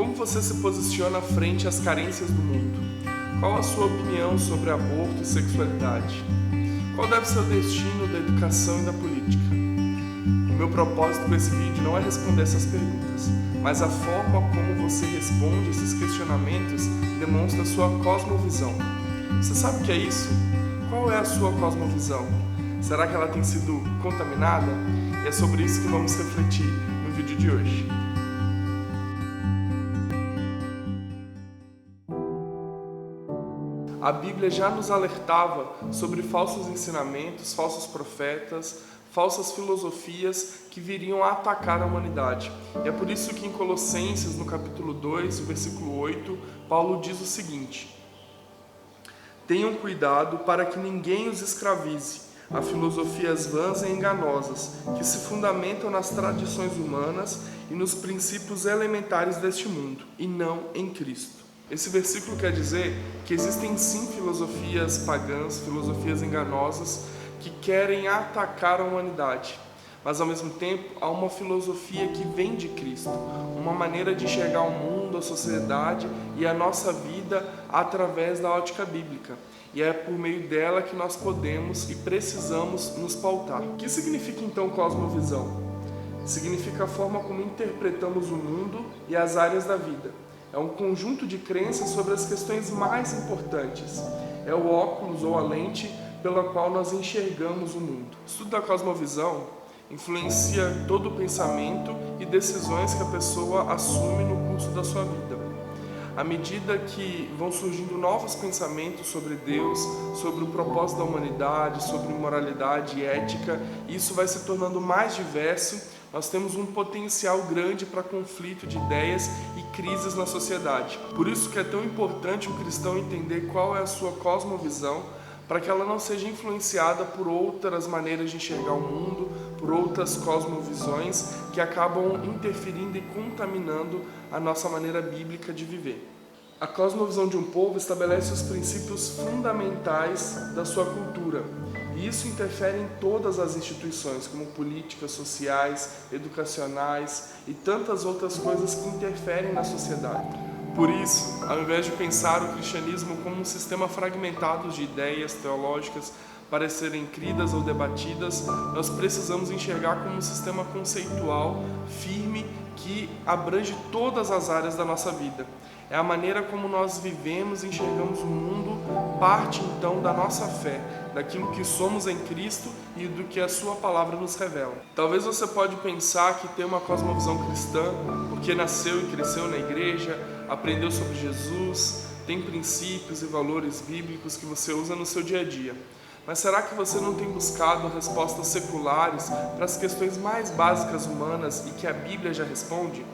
Como você se posiciona frente às carências do mundo? Qual a sua opinião sobre aborto e sexualidade? Qual deve ser o destino da educação e da política? O meu propósito com esse vídeo não é responder essas perguntas, mas a forma como você responde esses questionamentos demonstra a sua cosmovisão. Você sabe o que é isso? Qual é a sua cosmovisão? Será que ela tem sido contaminada? E é sobre isso que vamos refletir no vídeo de hoje. A Bíblia já nos alertava sobre falsos ensinamentos, falsos profetas, falsas filosofias que viriam a atacar a humanidade. E é por isso que em Colossenses, no capítulo 2, o versículo 8, Paulo diz o seguinte: tenham cuidado para que ninguém os escravize a filosofias vãs e enganosas, que se fundamentam nas tradições humanas e nos princípios elementares deste mundo, e não em Cristo. Esse versículo quer dizer que existem sim filosofias pagãs, filosofias enganosas, que querem atacar a humanidade. Mas ao mesmo tempo, há uma filosofia que vem de Cristo, uma maneira de enxergar o mundo, a sociedade e a nossa vida através da ótica bíblica. E é por meio dela que nós podemos e precisamos nos pautar. O que significa então cosmovisão? Significa a forma como interpretamos o mundo e as áreas da vida. É um conjunto de crenças sobre as questões mais importantes. É o óculos ou a lente pela qual nós enxergamos o mundo. O estudo da cosmovisão influencia todo o pensamento e decisões que a pessoa assume no curso da sua vida. À medida que vão surgindo novos pensamentos sobre Deus, sobre o propósito da humanidade, sobre moralidade e ética, isso vai se tornando mais diverso. Nós temos um potencial grande para conflito de ideias e crises na sociedade. Por isso que é tão importante o cristão entender qual é a sua cosmovisão, para que ela não seja influenciada por outras maneiras de enxergar o mundo, por outras cosmovisões que acabam interferindo e contaminando a nossa maneira bíblica de viver. A cosmovisão de um povo estabelece os princípios fundamentais da sua cultura, e isso interfere em todas as instituições, como políticas, sociais, educacionais e tantas outras coisas que interferem na sociedade. Por isso, ao invés de pensar o cristianismo como um sistema fragmentado de ideias teológicas para serem cridas ou debatidas, nós precisamos enxergar como um sistema conceitual, firme, que abrange todas as áreas da nossa vida. É a maneira como nós vivemos e enxergamos o mundo, parte então da nossa fé, daquilo que somos em Cristo e do que a sua palavra nos revela. Talvez você pode pensar que tem uma cosmovisão cristã porque nasceu e cresceu na igreja, aprendeu sobre Jesus, tem princípios e valores bíblicos que você usa no seu dia a dia. Mas será que você não tem buscado respostas seculares para as questões mais básicas humanas e que a Bíblia já responde?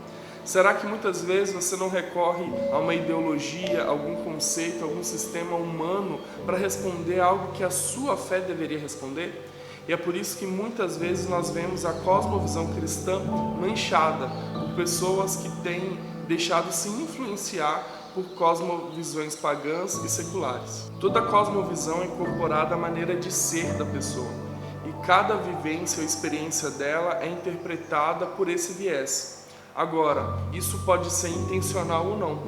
Será que muitas vezes você não recorre a uma ideologia, algum conceito, algum sistema humano para responder algo que a sua fé deveria responder? E é por isso que muitas vezes nós vemos a cosmovisão cristã manchada por pessoas que têm deixado se influenciar por cosmovisões pagãs e seculares. Toda cosmovisão é incorporada à maneira de ser da pessoa, e cada vivência ou experiência dela é interpretada por esse viés. Agora, isso pode ser intencional ou não.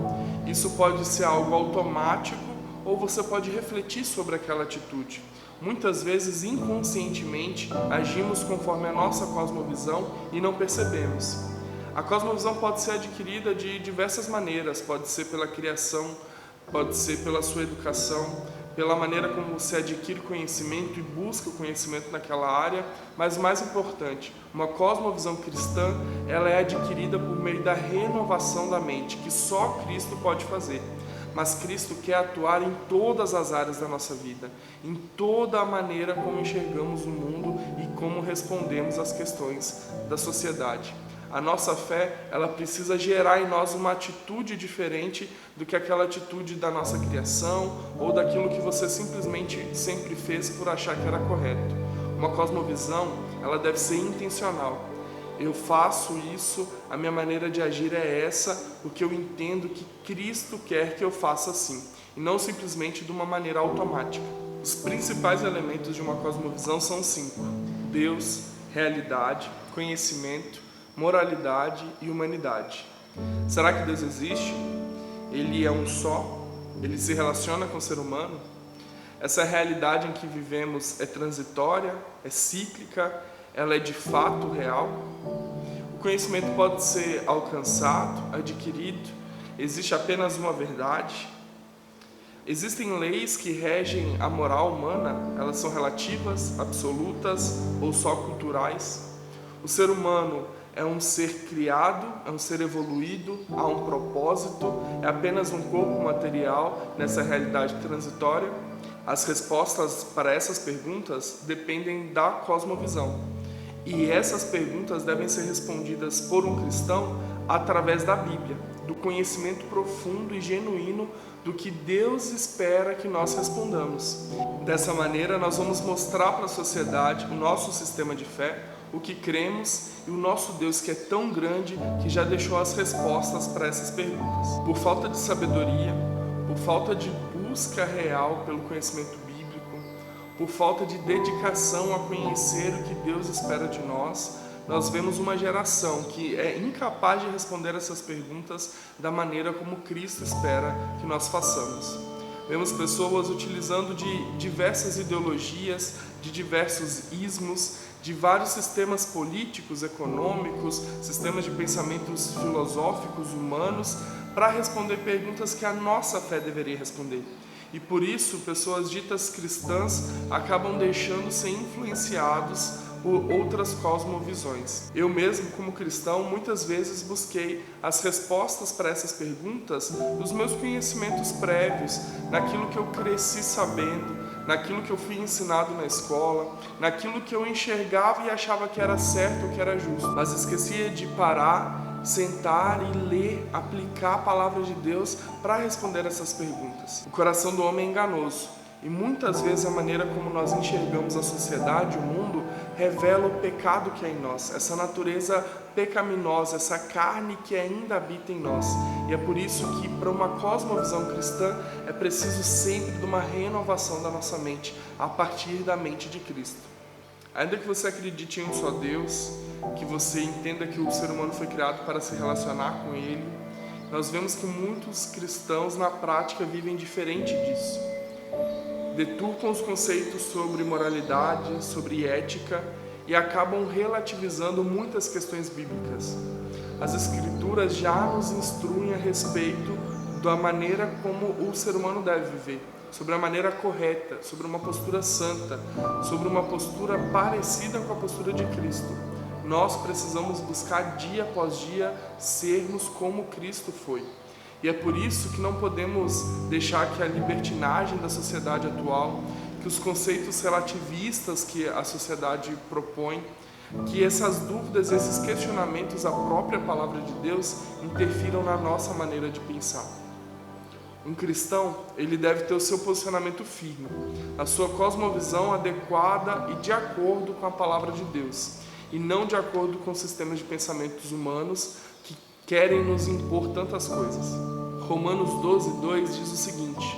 Isso pode ser algo automático ou você pode refletir sobre aquela atitude. Muitas vezes, inconscientemente, agimos conforme a nossa cosmovisão e não percebemos. A cosmovisão pode ser adquirida de diversas maneiras, pode ser pela criação, pode ser pela sua educação, pela maneira como você adquire conhecimento e busca o conhecimento naquela área, mas o mais importante, uma cosmovisão cristã, ela é adquirida por meio da renovação da mente, que só Cristo pode fazer. Mas Cristo quer atuar em todas as áreas da nossa vida, em toda a maneira como enxergamos o mundo e como respondemos às questões da sociedade. A nossa fé, ela precisa gerar em nós uma atitude diferente do que aquela atitude da nossa criação ou daquilo que você simplesmente sempre fez por achar que era correto. Uma cosmovisão, ela deve ser intencional. Eu faço isso, a minha maneira de agir é essa, porque eu entendo que Cristo quer que eu faça assim, e não simplesmente de uma maneira automática. Os principais elementos de uma cosmovisão são 5: Deus, realidade, conhecimento, moralidade e humanidade. Será que Deus existe? Ele é um só? Ele se relaciona com o ser humano? Essa realidade em que vivemos é transitória? É cíclica? Ela é de fato real? O conhecimento pode ser alcançado, adquirido? Existe apenas uma verdade? Existem leis que regem a moral humana? Elas são relativas, absolutas ou só culturais? O ser humano é um ser criado, é um ser evoluído, há um propósito, é apenas um corpo material nessa realidade transitória? As respostas para essas perguntas dependem da cosmovisão. E essas perguntas devem ser respondidas por um cristão através da Bíblia, do conhecimento profundo e genuíno do que Deus espera que nós respondamos. Dessa maneira, nós vamos mostrar para a sociedade o nosso sistema de fé, o que cremos e o nosso Deus que é tão grande que já deixou as respostas para essas perguntas. Por falta de sabedoria, por falta de busca real pelo conhecimento bíblico, por falta de dedicação a conhecer o que Deus espera de nós, nós vemos uma geração que é incapaz de responder essas perguntas da maneira como Cristo espera que nós façamos. Vemos pessoas utilizando de diversas ideologias, de diversos ismos, de vários sistemas políticos, econômicos, sistemas de pensamentos filosóficos, humanos, para responder perguntas que a nossa fé deveria responder. E por isso, pessoas ditas cristãs acabam deixando ser influenciados por outras cosmovisões. Eu mesmo, como cristão, muitas vezes busquei as respostas para essas perguntas nos meus conhecimentos prévios, naquilo que eu cresci sabendo, naquilo que eu fui ensinado na escola, naquilo que eu enxergava e achava que era certo, que era justo. Mas esquecia de parar, sentar e ler, aplicar a palavra de Deus para responder essas perguntas. O coração do homem é enganoso. E muitas vezes a maneira como nós enxergamos a sociedade, o mundo, revela o pecado que é em nós, essa natureza pecaminosa, essa carne que ainda habita em nós. E é por isso que, para uma cosmovisão cristã, é preciso sempre de uma renovação da nossa mente, a partir da mente de Cristo. Ainda que você acredite em um só Deus, que você entenda que o ser humano foi criado para se relacionar com Ele, nós vemos que muitos cristãos, na prática, vivem diferente disso. Deturpam os conceitos sobre moralidade, sobre ética e acabam relativizando muitas questões bíblicas. As Escrituras já nos instruem a respeito da maneira como o ser humano deve viver, sobre a maneira correta, sobre uma postura santa, sobre uma postura parecida com a postura de Cristo. Nós precisamos buscar dia após dia sermos como Cristo foi. E é por isso que não podemos deixar que a libertinagem da sociedade atual, que os conceitos relativistas que a sociedade propõe, que essas dúvidas, esses questionamentos à própria palavra de Deus interfiram na nossa maneira de pensar. Um cristão, ele deve ter o seu posicionamento firme, a sua cosmovisão adequada e de acordo com a palavra de Deus, e não de acordo com sistemas de pensamentos humanos que querem nos impor tantas coisas. Romanos 12:2 diz o seguinte: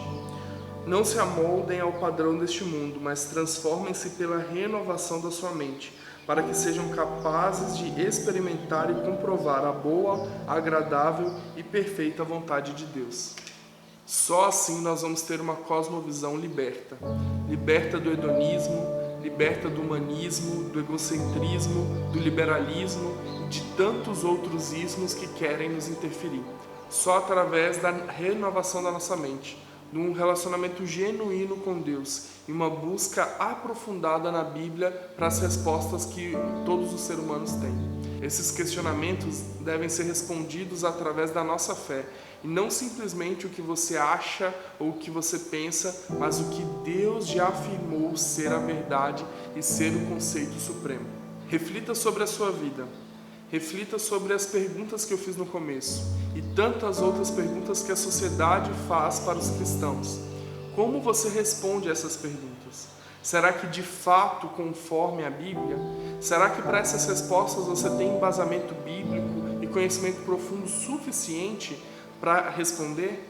não se amoldem ao padrão deste mundo, mas transformem-se pela renovação da sua mente, para que sejam capazes de experimentar e comprovar a boa, agradável e perfeita vontade de Deus. Só assim nós vamos ter uma cosmovisão liberta, liberta do hedonismo, liberta do humanismo, do egocentrismo, do liberalismo e de tantos outros ismos que querem nos interferir. Só através da renovação da nossa mente, de um relacionamento genuíno com Deus e uma busca aprofundada na Bíblia para as respostas que todos os seres humanos têm. Esses questionamentos devem ser respondidos através da nossa fé, e não simplesmente o que você acha ou o que você pensa, mas o que Deus já afirmou ser a verdade e ser o conceito supremo. Reflita sobre a sua vida. Reflita sobre as perguntas que eu fiz no começo e tantas outras perguntas que a sociedade faz para os cristãos. Como você responde a essas perguntas? Será que de fato conforme a Bíblia? Será que para essas respostas você tem embasamento bíblico e conhecimento profundo suficiente para responder?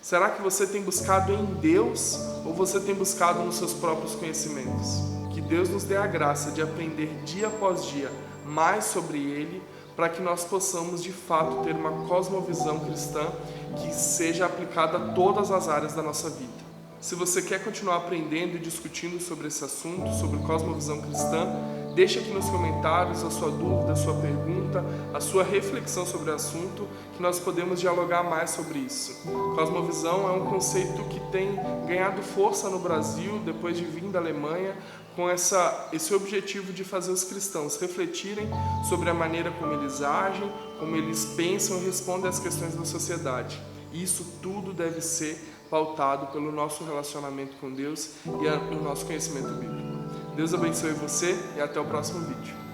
Será que você tem buscado em Deus ou você tem buscado nos seus próprios conhecimentos? Que Deus nos dê a graça de aprender dia após dia mais sobre Ele, para que nós possamos de fato ter uma cosmovisão cristã que seja aplicada a todas as áreas da nossa vida. Se você quer continuar aprendendo e discutindo sobre esse assunto, sobre cosmovisão cristã, deixe aqui nos comentários a sua dúvida, a sua pergunta, a sua reflexão sobre o assunto, que nós podemos dialogar mais sobre isso. Cosmovisão é um conceito que tem ganhado força no Brasil, depois de vir da Alemanha, com esse objetivo de fazer os cristãos refletirem sobre a maneira como eles agem, como eles pensam e respondem às questões da sociedade. E isso tudo deve ser pautado pelo nosso relacionamento com Deus e o nosso conhecimento bíblico. Deus abençoe você e até o próximo vídeo.